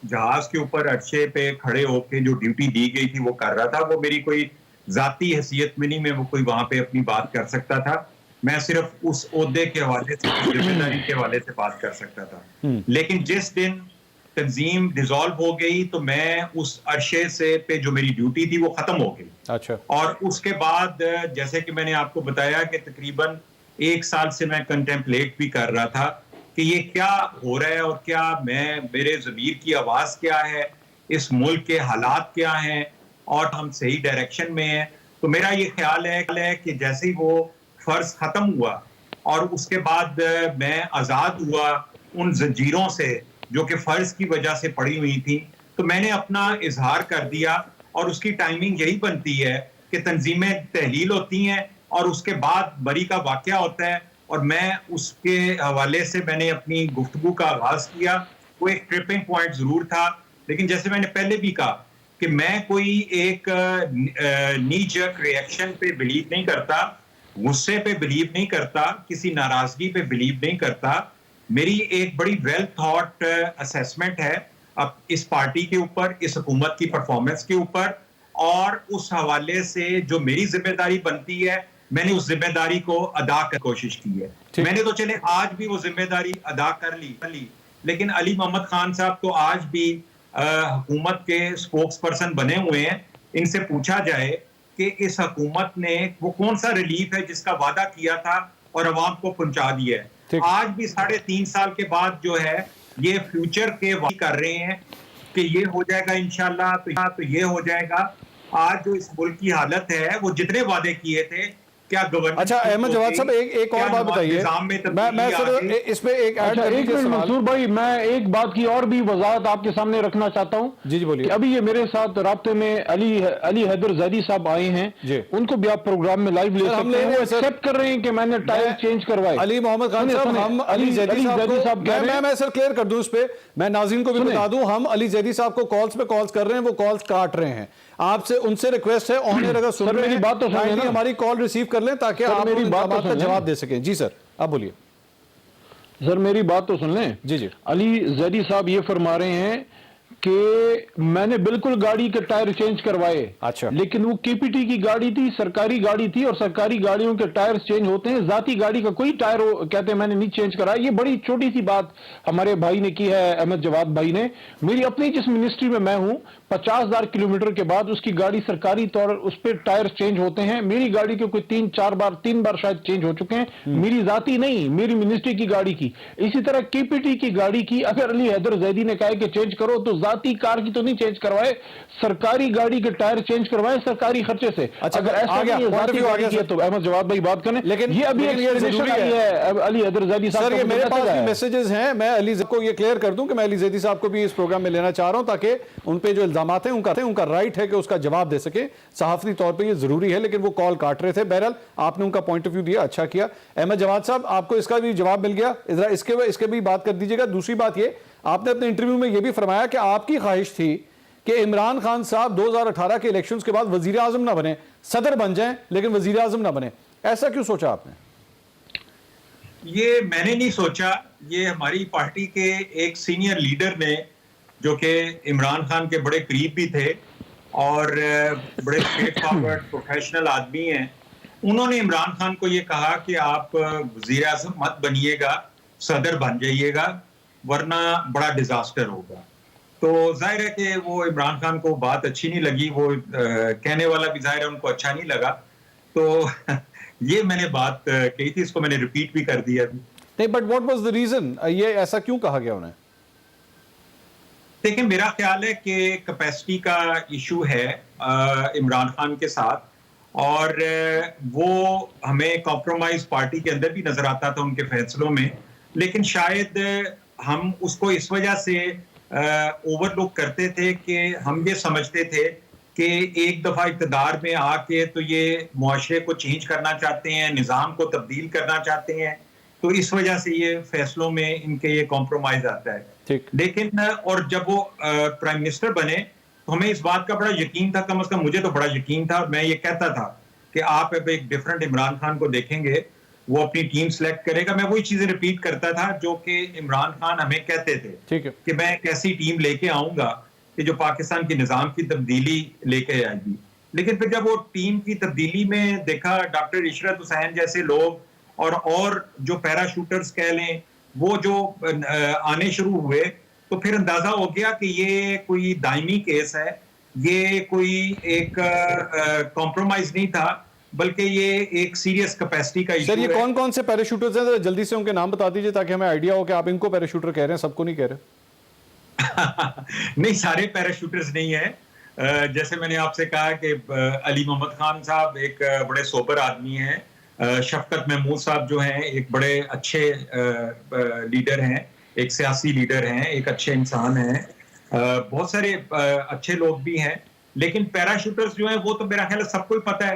جہاز کے اوپر عرصے پہ کھڑے ہو کے جو ڈیوٹی دی گئی تھی وہ کر رہا تھا. وہ میری کوئی ذاتی حیثیت میں نہیں میں وہ کوئی وہاں پہ اپنی بات کر سکتا تھا. میں صرف اس عہدے کے حوالے سے، ذمہ داری کے حوالے سے بات کر سکتا تھا. لیکن جس دن تنظیم ڈیزالو ہو گئی تو میں اس عرصے سے پہ جو میری ڈیوٹی تھی وہ ختم ہو گئی. اچھا. اور اس کے بعد جیسے کہ میں نے آپ کو بتایا کہ تقریباً 1 سال سے میں کنٹمپلیٹ بھی کر رہا تھا کہ یہ کیا ہو رہا ہے اور کیا میرے ضمیر کی آواز کیا ہے، اس ملک کے حالات کیا ہیں اور ہم صحیح ڈائریکشن میں ہیں. تو میرا یہ خیال ہے کہ جیسے ہی وہ فرض ختم ہوا اور اس کے بعد میں آزاد ہوا ان زنجیروں سے جو کہ فرض کی وجہ سے پڑی ہوئی تھی، تو میں نے اپنا اظہار کر دیا. اور اس کی ٹائمنگ یہی بنتی ہے کہ تنظیمیں تحلیل ہوتی ہیں اور اس کے بعد بری کا واقعہ ہوتا ہے، اور میں اس کے حوالے سے میں نے اپنی گفتگو کا آغاز کیا. وہ ایک ٹرپنگ پوائنٹ ضرور تھا، لیکن جیسے میں نے پہلے بھی کہا کہ میں کوئی ایک نی جرک ریئیکشن پہ بلیو نہیں کرتا، غصے پہ بلیو نہیں کرتا، کسی ناراضگی پہ بلیو نہیں کرتا. میری ایک بڑی ویل تھاٹ اسیسمنٹ ہے اب اس پارٹی کے اوپر، اس حکومت کی پرفارمنس کے اوپر، اور اس حوالے سے جو میری ذمہ داری بنتی ہے میں نے اس ذمہ داری کو ادا کرنے کی کوشش کی ہے. میں نے تو چلے آج بھی وہ ذمہ داری ادا کر لی، لیکن علی محمد خان صاحب تو آج بھی حکومت کے اسپوکس پرسن بنے ہوئے ہیں. ان سے پوچھا جائے کہ اس حکومت نے وہ کون سا ریلیف ہے جس کا وعدہ کیا تھا اور عوام کو پہنچا دیا ہے. آج بھی 3.5 سال کے بعد جو ہے یہ فیوچر کے وعدے کر رہے ہیں کہ یہ ہو جائے گا انشاءاللہ، تو یہ ہو جائے گا. آج جو اس ملک کی حالت ہے وہ جتنے وعدے کیے تھے کیا گورننس. اچھا احمد جواد صاحب ایک اور بات بتائیے، میں اس پہ ایک ایڈ کرنے کے سوال. منصور بھائی میں ایک بات کی اور بھی وضاحت آپ کے سامنے رکھنا چاہتا ہوں. جی بولیے. ابھی یہ میرے ساتھ رابطے میں علی حیدر زیدی صاحب آئے ہیں، ان کو بھی آپ پروگرام میں لائیو لے سکتے ہیں. وہ ایکسپٹ کر رہے ہیں کہ میں نے ٹائر چینج کروائے. علی محمد خان صاحب، ہم علی زیدی صاحب میں سر کلیئر کر دوں اس پہ، میں ناظرین کو بھی بتا دوں، ہم علی زیدی صاحب کو کالز پہ کالز کر رہے ہیں، وہ کالز کاٹ رہے ہیں. آپ سے ان سے ریکویسٹ ہے آن ایئر اگر سن رہے ہیں بات تو سنیں، ہماری کال ریسیو کر لیں تاکہ آپ میری بات کا جواب دے سکیں. جی سر آپ بولیے. سر میری بات تو سن لیں. جی علی زیدی صاحب یہ فرما رہے ہیں کہ میں نے بالکل گاڑی کے ٹائر چینج کروائے. اچھا. لیکن وہ کے پی ٹی کی گاڑی تھی، سرکاری گاڑی تھی، اور سرکاری گاڑیوں کے ٹائر چینج ہوتے ہیں، ذاتی گاڑی کا کوئی ٹائر کہتے ہیں میں نے نہیں چینج کرا. یہ بڑی چھوٹی سی بات ہمارے بھائی نے کی ہے، احمد جواد بھائی نے. میری اپنی جس منسٹری میں میں ہوں 50,000 کلومیٹر کے بعد اس کی گاڑی سرکاری طور اس پہ ٹائر چینج ہوتے ہیں. میری گاڑی کے کوئی 3 بار شاید چینج ہو چکے ہیں، میری ذاتی نہیں، میری منسٹری کی گاڑی کی. اسی طرح کے پی ٹی کی گاڑی کی اگر علی حیدر زیدی نے کہا کہ چینج کرو تو ذاتی کار کی تو نہیں چینج کروائے، سرکاری گاڑی کے ٹائر چینج کروائے سرکاری خرچے سے. اگر ایسا نہیں ہے تو احمد جواد بھائی بات کریں. لیکن یہ ابھی علی حیدر زیدی صاحب سر، یہ میرے پاس بھی میسیجز ہیں، میں علی کو یہ کلیئر کر دوں کہ میں علی زیدی صاحب کو بھی اس پروگرام میں لینا چاہ رہا ہوں تاکہ ان پہ جو الزامات ہیں ان کا رائٹ ہے کہ اس کا جواب دے سکیں. صحافتی طور پہ یہ ضروری ہے، لیکن وہ کال کاٹ رہے تھے. بہرحال آپ نے ان کا پوائنٹ آف ویو دیا، اچھا کیا. احمد جواد صاحب آپ کو اس کا بھی جواب مل گیا، اس کے بھی بات کر دیجیے گا. دوسری بات یہ، آپ نے اپنے انٹرویو میں یہ بھی فرمایا کہ آپ کی خواہش تھی کہ عمران خان صاحب 2018 کے الیکشنز کے بعد وزیر اعظم نہ بنے، صدر بن جائیں لیکن وزیر اعظم نہ بنے. ایسا کیوں سوچا آپ نے؟ یہ میں نے نہیں سوچا، یہ ہماری پارٹی کے ایک سینئر لیڈر نے جو کہ عمران خان کے بڑے قریب بھی تھے اور بڑے اسٹریٹ فارورڈ پروفیشنل آدمی ہیں، انہوں نے عمران خان کو یہ کہا کہ آپ وزیر اعظم مت بنیے گا، صدر بن جائیے گا ورنہ بڑا ڈیزاسٹر ہوگا. تو ظاہر ہے کہ وہ عمران خان کو بات اچھی نہیں لگی، وہ کہنے والا بھی ظاہر ہے ان کو اچھا نہیں لگا. تو یہ میں نے بات کہی تھی، اس کو میں نے ریپیٹ بھی کر دیا ابھی. نہیں، but what was the reason? یہ ایسا کیوں کہا گیا انہیں؟ دیکھیں میرا خیال ہے کہ کیپیسٹی کا ایشو ہے عمران خان کے ساتھ، اور وہ ہمیں کمپرومائز پارٹی کے اندر بھی نظر آتا تھا ان کے فیصلوں میں. لیکن شاید ہم اس کو اس وجہ سے اوور لک کرتے تھے کہ ہم یہ سمجھتے تھے کہ ایک دفعہ اقتدار میں آ کے تو یہ معاشرے کو چینج کرنا چاہتے ہیں، نظام کو تبدیل کرنا چاہتے ہیں، تو اس وجہ سے یہ فیصلوں میں ان کے یہ کمپرومائز آتا ہے. ٹھیک. لیکن اور جب وہ پرائم منسٹر بنے تو ہمیں اس بات کا بڑا یقین تھا, کم از کم مجھے تو بڑا یقین تھا, اور میں یہ کہتا تھا کہ آپ اب ایک ڈفرنٹ عمران خان کو دیکھیں گے, وہ اپنی ٹیم سلیکٹ کرے گا. میں وہی چیزیں ریپیٹ کرتا تھا جو کہ عمران خان ہمیں کہتے تھے کہ میں ایک ایسی ٹیم لے کے آؤں گا کہ جو پاکستان کے نظام کی تبدیلی لے کے آئے گی. لیکن پھر جب وہ ٹیم کی تبدیلی میں دیکھا ڈاکٹر عشرت حسین جیسے لوگ اور جو پیرا شوٹرز کہہ لیں وہ جو آنے شروع ہوئے, تو پھر اندازہ ہو گیا کہ یہ کوئی دائمی کیس ہے, یہ کوئی ایک کمپرومائز نہیں تھا, بلکہ یہ ایک سیریس کیپیسٹی کا ایشو ہے. سر یہ کون کون سے پیراشوٹرز ہیں, جلدی سے ان کے نام بتا دیجئے تاکہ ہمیں آئیڈیا ہو کہ آپ ان کو پیراشوٹر کہہ رہے ہیں, سب کو نہیں کہہ رہے. نہیں, سارے پیراشوٹرز نہیں ہیں. جیسے میں نے آپ سے کہا کہ علی محمد خان صاحب ایک بڑے سوبر آدمی ہیں, شفقت محمود صاحب جو ہیں ایک بڑے اچھے لیڈر ہیں, ایک سیاسی لیڈر ہیں, ایک اچھے انسان ہیں, بہت سارے اچھے لوگ بھی ہیں. لیکن پیراشوٹرز جو ہیں وہ تو میرا خیال ہے سب کو ہی پتہ ہے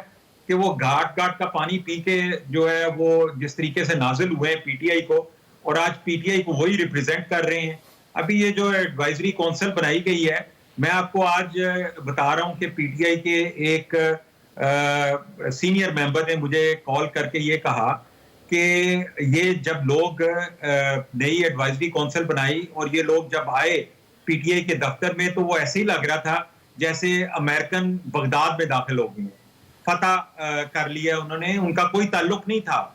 کہ وہ گھاٹ گھاٹ کا پانی پی کے جو ہے وہ جس طریقے سے نازل ہوئے ہیں پی ٹی آئی کو, اور آج پی ٹی آئی کو وہی ریپرزینٹ کر رہے ہیں. ابھی یہ جو ایڈوائزری کونسل بنائی گئی ہے, میں آپ کو آج بتا رہا ہوں کہ پی ٹی آئی کے ایک سینئر ممبر نے مجھے کال کر کے یہ کہا کہ یہ جب لوگ نئی ایڈوائزری کونسل بنائی اور یہ لوگ جب آئے پی ٹی آئی کے دفتر میں تو وہ ایسے ہی لگ رہا تھا جیسے امریکن بغداد میں داخل ہو گئے, فتح کر لیا انہوں نے, ان کا کوئی تعلق نہیں تھا.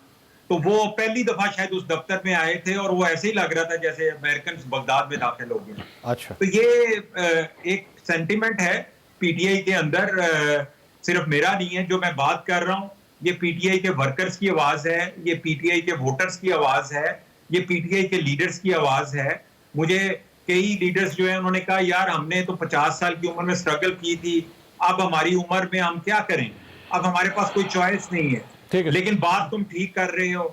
تو وہ پہلی دفعہ شاید اس دفتر میں آئے تھے اور وہ ایسے ہی لگ رہا تھا جیسے امریکن بغداد میں داخل ہو گئے. اچھا, تو یہ ایک سینٹیمنٹ ہے پی ٹی آئی کے اندر, صرف میرا نہیں ہے جو میں بات کر رہا ہوں, یہ پی ٹی آئی کے ورکرز کی آواز ہے, یہ پی ٹی آئی کے ووٹرز کی آواز ہے, یہ پی ٹی آئی کے لیڈرز کی آواز ہے. مجھے کئی لیڈرز جو ہیں انہوں نے کہا یار ہم نے تو 50 سال کی عمر میں سٹرگل کی تھی, اب ہماری عمر میں ہم کیا کریں, اب ہمارے پاس کوئی چوائس نہیں ہے. لیکن بات تم ٹھیک کر رہے ہو,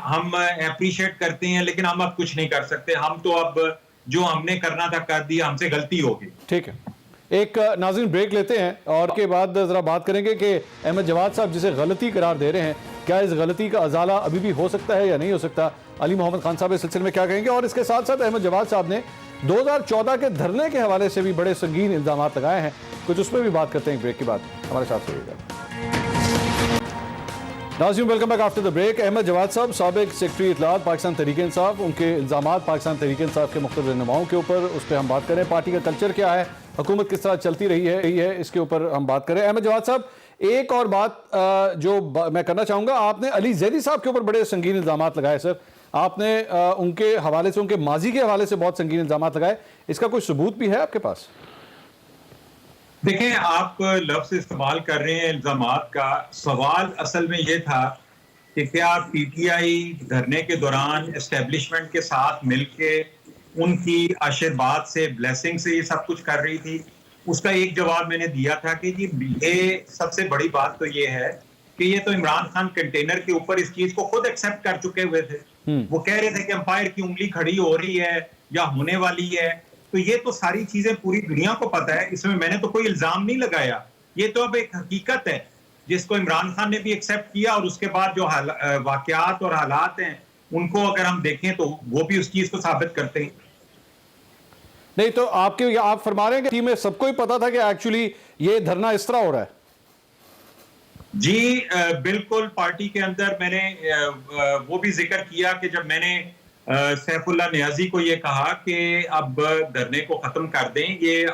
ہم اپریشیٹ کرتے ہیں, لیکن ہم اب کچھ نہیں کر سکتے. ہم تو اب جو ہم نے کرنا تھا کر دیا, ہم سے غلطی ہو گئی. ٹھیک ہے, ایک ناظرین بریک لیتے ہیں اور کے بعد ذرا بات کریں گے کہ احمد جواد صاحب جسے غلطی قرار دے رہے ہیں, کیا اس غلطی کا ازالہ ابھی بھی ہو سکتا ہے یا نہیں ہو سکتا. علی محمد خان صاحب اس سلسلے میں کیا کہیں گے, اور اس کے ساتھ ساتھ احمد جواد صاحب نے 2014 کے دھرنے کے حوالے سے بھی بڑے سنگین الزامات لگائے ہیں, کچھ اس پہ بھی بات کرتے ہیں بریک کے بعد. ہمارے ساتھ رہیے گا. ناظرین welcome back after the break. Ahmed Jawad صاحب سابق سیکرٹری اطلاعات پاکستان تحریک انصاف, ان کے الزامات پاکستان تحریک انصاف کے مختلف رہنماؤں کے اوپر, اس پہ ہم بات کریں. پارٹی کا کلچر کیا ہے, حکومت کس طرح چلتی رہی ہے, اس کے اوپر ہم بات کریں. احمد جواد صاحب ایک اور بات جو میں کرنا چاہوں گا, آپ نے علی زیدی صاحب کے اوپر بڑے سنگین الزامات لگائے. سر آپ نے ان کے حوالے سے, ان کے ماضی کے حوالے سے بہت سنگین الزامات لگائے, اس کا کوئی ثبوت بھی ہے آپ کے پاس؟ دیکھیں, آپ لفظ استعمال کر رہے ہیں الزامات کا, سوال اصل میں یہ تھا کہ کیا پی ٹی آئی دھرنے کے دوران اسٹیبلشمنٹ کے ساتھ مل کے ان کی آشیرواد سے, بلیسنگ سے یہ سب کچھ کر رہی تھی. اس کا ایک جواب میں نے دیا تھا کہ جی یہ سب سے بڑی بات تو یہ ہے کہ یہ تو عمران خان کنٹینر کے اوپر اس چیز کو خود ایکسیپٹ کر چکے ہوئے تھے. وہ کہہ رہے تھے کہ امپائر کی انگلی کھڑی ہو رہی ہے یا ہونے والی ہے. تو یہ تو ساری چیزیں پوری دنیا کو پتہ ہے, اس میں نے تو کوئی الزام نہیں لگایا. یہ تو اب ایک حقیقت ہے جس کو عمران خان نے بھی ایکسیپٹ کیا, اور اس کے بعد جو واقعات اور حالات ہیں ان کو اگر ہم دیکھیں تو وہ بھی اس چیز کو ثابت کرتے ہیں. نہیں تو آپ فرما رہے ہیں کہ ٹیم میں سب کو ہی پتا تھا کہ ایکچولی یہ دھرنا اس طرح ہو رہا ہے؟ جی بالکل. پارٹی کے اندر میں نے وہ بھی ذکر کیا کہ جب میں نے سیف اللہ نیازی کو یہ کہا کہ اب دھرنے کو ختم کر دیں, یہ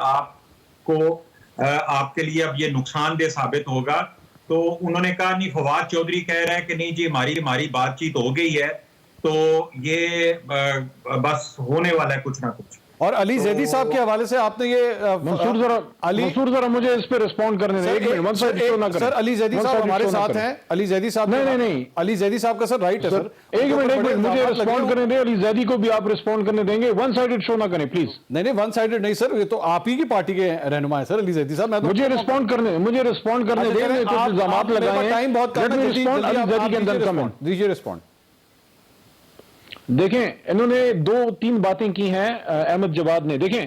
آپ کے لیے اب یہ نقصان دہ ثابت ہوگا, تو انہوں نے کہا نہیں, فواد چودھری کہہ رہا ہے کہ نہیں جی ہماری بات چیت ہو گئی ہے, تو یہ بس ہونے والا ہے کچھ نہ کچھ. اور علی زیدی صاحب کے حوالے سے آپ نے یہ منصور ذرا مجھے اس پہ ریسپونڈ کرنے دیں. سر علی زیدی صاحب ہمارے ساتھ ہیں. علی زیدی صاحب نہیں علی زیدی صاحب کا سر رائٹ ہے. سر ایک منٹ مجھے ریسپونڈ کرنے دیں. علی زیدی کو بھی آپ ریسپونڈ کرنے دیں گے, ون سائیڈڈ شو نہ کریں پلیز. نہیں ون سائیڈڈ نہیں سر, یہ تو آپ ہی کی پارٹی کے رہنما ہیں سر علی زیدی صاحب. مجھے ریسپونڈ کرنے دیں. کچھ الزامات لگائے ہیں, ٹائم بہت کم ہے. علی زیدی کے اندر کمنٹ دیجیے ریسپونڈ. دیکھیں انہوں نے 2-3 باتیں کی ہیں احمد جواد نے. دیکھیں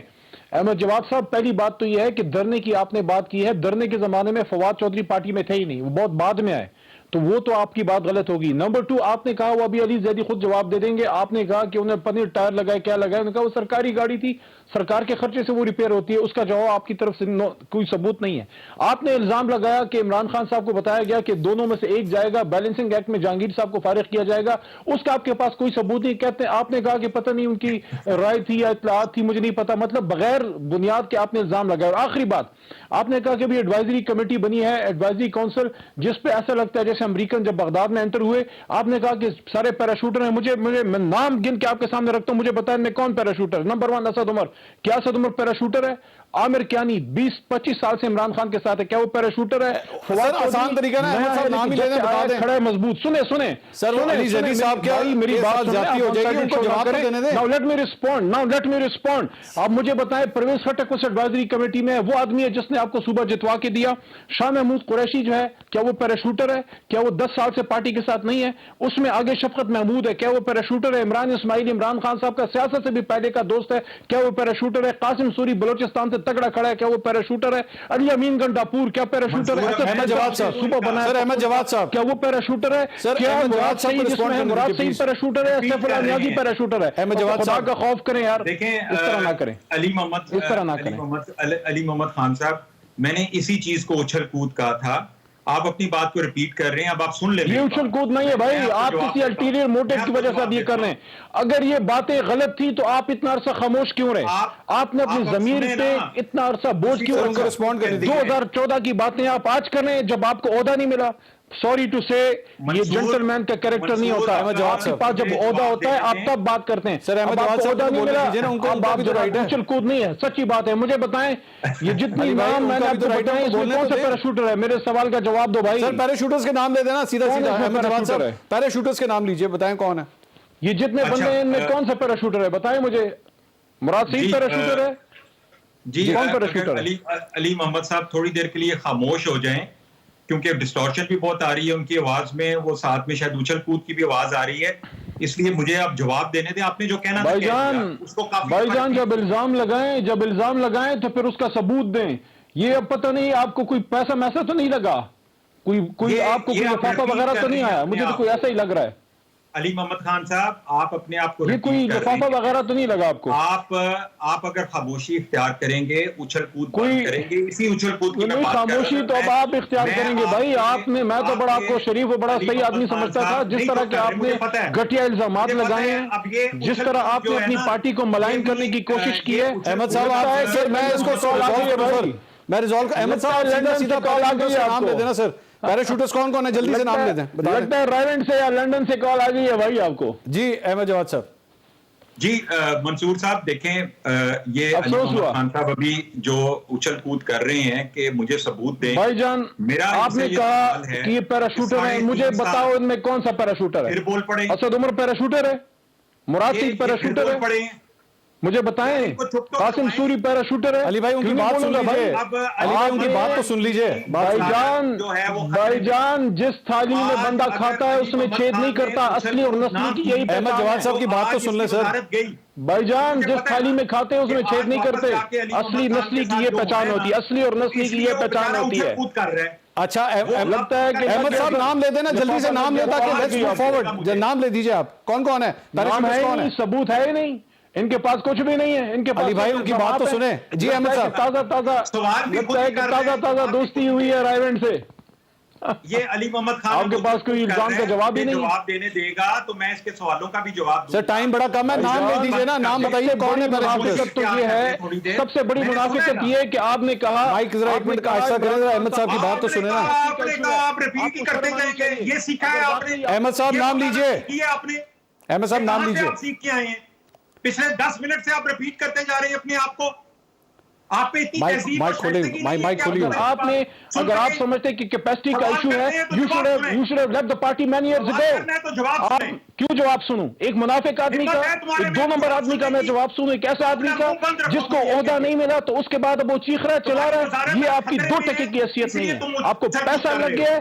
احمد جواد صاحب, پہلی بات تو یہ ہے کہ دھرنے کی آپ نے بات کی ہے. دھرنے کے زمانے میں فواد چودھری پارٹی میں تھے ہی نہیں, وہ بہت بعد میں آئے. تو وہ تو آپ کی بات غلط ہوگی. نمبر 2, آپ نے کہا وہ ابھی علی زیدی خود جواب دے دیں گے, آپ نے کہا کہ انہیں پنیر ٹائر لگائے, کیا لگائے, انہوں نے کہا وہ سرکاری گاڑی تھی, سرکار کے خرچے سے وہ ریپیئر ہوتی ہے. اس کا جواب آپ کی طرف سے کوئی ثبوت نہیں ہے. آپ نے الزام لگایا کہ عمران خان صاحب کو بتایا گیا کہ دونوں میں سے ایک جائے گا, بیلنسنگ ایکٹ میں جہانگیر صاحب کو فارغ کیا جائے گا, اس کا آپ کے پاس کوئی ثبوت نہیں. کہتے ہیں آپ نے کہا کہ پتہ نہیں ان کی رائے تھی یا اطلاعات تھی, مجھے نہیں پتا, مطلب بغیر بنیاد کے آپ نے الزام لگایا. اور آخری بات, آپ نے کہا کہ بھی ایڈوائزری کمیٹی بنی ہے, ایڈوائزری کونسل, جس پہ ایسا لگتا ہے جیسے امریکن جب بغداد میں انٹر ہوئے, آپ نے کہا کہ سارے پیراشوٹر ہیں. مجھے میں نام گن کے آپ کے سامنے رکھتا ہوں, مجھے بتائیں میں کون پیراشوٹر. نمبر 1 اسد عمر, کیا اسد عمر پیراشوٹر ہے؟ عامر کیانی 20-25 سال سے عمران خان کے ساتھ ہے, کیا وہ پیراشوٹر ہے؟ سر آسان طریقہ نا احمد صاحب نام ہی لینے بتا دیں. کھڑا ہے مضبوط, سنیں سر علی زیدی صاحب کیا میری بات زیادتی ہو جائے گی, ان کو جواب تو دینے دیں. Now let me respond. آپ مجھے بتائیں پرویز خٹک اس ایڈوائزری کمیٹی میں وہ آدمی ہے جس نے آپ کو صوبہ جتوا کے دیا. شاہ محمود قریشی جو ہے کیا وہ پیراشوٹر ہے؟ کیا وہ 10 سال سے پارٹی کے ساتھ نہیں ہے؟ اس میں آگے شفقت محمود ہے, کیا وہ پیراشوٹر ہے؟ عمران اسماعیل عمران خان صاحب کا سیاست سے بھی پہلے کا دوست ہے, کیا وہ پیراشوٹر ہے؟ قاسم سوری بلوچستان سے تگڑا کھڑا ہے, کیا وہ پیراشوٹر ہے؟ علی امین گنڈاپور کیا پیراشوٹر ہے؟ احمد جواد صاحب صوبہ بنا سر, احمد جواد صاحب کیا وہ پیراشوٹر ہے؟ سر کیا احمد مراد جواد صاحب سعید کو جس میں ہے رسپونڈ مراد کرنے سعید دیجیے پیراشوٹر ہے, سیف اللہ نیازی پیراشوٹر ہے؟ احمد جواد خدا صاحب کا خوف کریں یار, دیکھیں اس طرح نہ کریں, علی محمد اس طرح نہ کریں. علی محمد خان صاحب, میں نے اسی چیز کو اچھل کود کہا تھا, آپ اپنی بات کو ریپیٹ کر رہے ہیں, اب آپ سن لیں. یہ اچھل کود نہیں ہے بھائی, آپ کسی الٹیریئر موٹیو کی وجہ سے اب یہ کر رہے ہیں. اگر یہ باتیں غلط تھی تو آپ اتنا عرصہ خاموش کیوں رہے؟ آپ نے اپنی ضمیر پہ اتنا عرصہ بوجھ کیوں رکھا؟ 2014 کی باتیں آپ آج کر رہے ہیں جب آپ کو عہدہ نہیں ملا. سوری ٹو سے, یہ جنٹل مین کا کریکٹر نہیں ہوتا. آپ کے پاس جب عہدہ ہوتا ہے آپ تب بات کرتے ہیں. سر احمد جواد صاحب عہدہ نہیں ملا, اب آپ اچھل کود نہیں ہے, سچی بات ہے. مجھے بتائیں یہ جتنی نام میں نے آپ کو بتائیں اس میں کون سا پیراشوٹر ہے؟ میرے سوال کا جواب دو بھائی. سر پیراشوٹرز کے نام لے دینا سیدھا سیدھا. احمد جواد صاحب پیراشوٹرز کے نام لیجئے, بتائیں کون ہے یہ جتنے بندے ہیں ان میں کون سا پیراشوٹر ہے؟ بتائیں مجھے. مراد سعید پیراشوٹر ہے؟ جی کون پیراشوٹر ہے؟ علی محمد صاحب تھوڑی دیر کے لیے خاموش ہو جائیں, کیونکہ ڈسٹورشن بھی بہت آ رہی ہے ان کی آواز میں, وہ ساتھ میں شاید اچھل کود کی بھی آواز آ رہی ہے, اس لیے مجھے آپ جواب دینے دیں. آپ نے جو کہنا بھائی جان جب الزام لگائیں تو پھر اس کا ثبوت دیں. یہ اب پتہ نہیں آپ کو کوئی پیسہ میسا تو نہیں لگا, کوئی آپ کو کوئی لفافہ وغیرہ تو نہیں آیا؟ مجھے تو کوئی ایسا ہی لگ رہا ہے. علی محمد خان صاحب, آپ اپنے آپ کو یہ کوئی لفافہ وغیرہ تو نہیں لگا آپ کو؟ آپ اگر خاموشی اختیار کریں گے, اچھل کود کریں گے, اسی اچھل کود کی نہیں خاموشی تو اب آپ اختیار کریں گے بھائی. آپ نے, میں تو بڑا آپ کو شریف و بڑا صحیح آدمی سمجھتا تھا, جس طرح کہ آپ نے گھٹیا الزامات لگائے ہیں, جس طرح آپ نے اپنی پارٹی کو ملائن کرنے کی کوشش کی ہے. احمد صاحب میں اس کو احمد صاحب سیدھا کال آ گئی ہے, نام دے دینا سر. پیراشوٹرز کون ہے جلدی سے نام لے دیں. لگتا ہے رائلینڈ سے یا لنڈن سے کال آ گئی ہے بھائی آپ کو. جی احمد جواد صاحب. جی منصور صاحب دیکھیں, یہ علی محمد خان صاحب ابھی جو اچھل کود کر رہے ہیں کہ مجھے ثبوت دیں. بھائی جان آپ نے کہا کہ یہ پیراشوٹر ہے, مجھے بتاؤ ان میں کون سا پیراشوٹر ہے؟ پھر بول پڑے. اسد عمر پیراشوٹر ہے؟ مراد سعید پیراشوٹر ہے؟ مجھے بتائیں. قاسم سوری پیراشوٹر ہے؟ علی بھائی ان کی بات سن لیجئے, علی بھائی ان کی بات تو سن لیجئے. بھائی جان جس تھالی میں بندہ کھاتا ہے اس میں چھید نہیں کرتا, اصلی اور نسلی کی یہی پہچان ہے. احمد جواد صاحب کی بات تو سن لیں سر. بھائی جان جس تھالی میں کھاتے ہیں اس میں چھید نہیں کرتے, اصلی نسلی کی یہ پہچان ہوتی ہے, اصلی اور نسلی کی یہ پہچان ہوتی ہے. اچھا لگتا ہے کہ احمد صاحب نام لے دینا جلدی سے, نام لے تاکہ لیٹس موو فارورڈ. نام لے دیجئے آپ, کون ہے؟ نام ہے ہی نہیں, ثبوت ہے ہی نہیں, ان کے پاس کچھ بھی نہیں ہے. ان کے پاس علی بھائی ان کی بات تو سنیں. جی احمد صاحب تازہ دوستی ہوئی ہے رائلینڈ سے. یہ علی محمد خان آپ کے پاس کوئی الزام کا جواب ہی نہیں. جواب دینے دے گا تو میں اس کے سوالوں کا بھی جواب سر. ٹائم بڑا کم ہے, نام لے دیجئے نا, نام بتائیے کون ہے. منافقت تو یہ ہے, سب سے بڑی منافقت یہ ہے کہ آپ نے کہا مائک ذرا ایک منٹ کا آہستہ کریں ذرا, احمد صاحب کی بات تو سنیں نا. آپ ریپیٹ ہی کرتے جائیں گے, یہ سیکھا ہے آپ نے. احمد صاحب نام لیجئے, احمد صاحب نام لیجئے. آپ سیکھ کے آئے ہیں, پچھلے 10 منٹ سے آپ ریپیٹ کرتے جا رہے ہیں اپنے آپ کو. آپ پہ اتنی تہذیب اور شائستگی نہیں ہے. آپ نے, اگر آپ سمجھتے کہ کیپیسٹی کا ایشو ہے, you should have left the party many years ago. آپ کیوں جواب سنوں ایک منافق آدمی کا, ایک 2 نمبر آدمی کا میں جواب سنوں, ایک ایسا آدمی کا جس کو عہدہ نہیں ملا تو اس کے بعد اب وہ چیخ رہا ہے, چلا رہا ہے. یہ آپ کی 2 ٹکے کی حیثیت نہیں ہے. آپ کو پیسہ لگ گیا ہے,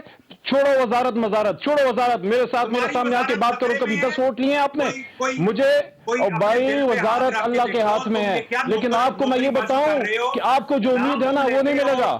چھوڑو وزارت مزارت, چھوڑو وزارت, میرے ساتھ میرے سامنے آ کے بات کرو. کبھی 10 ووٹ لیے آپ نے مجھے, اور بھائی وزارت اللہ کے ہاتھ میں ہے, لیکن آپ کو میں یہ بتاؤں کہ آپ کو جو امید ہے نا وہ نہیں ملے گا.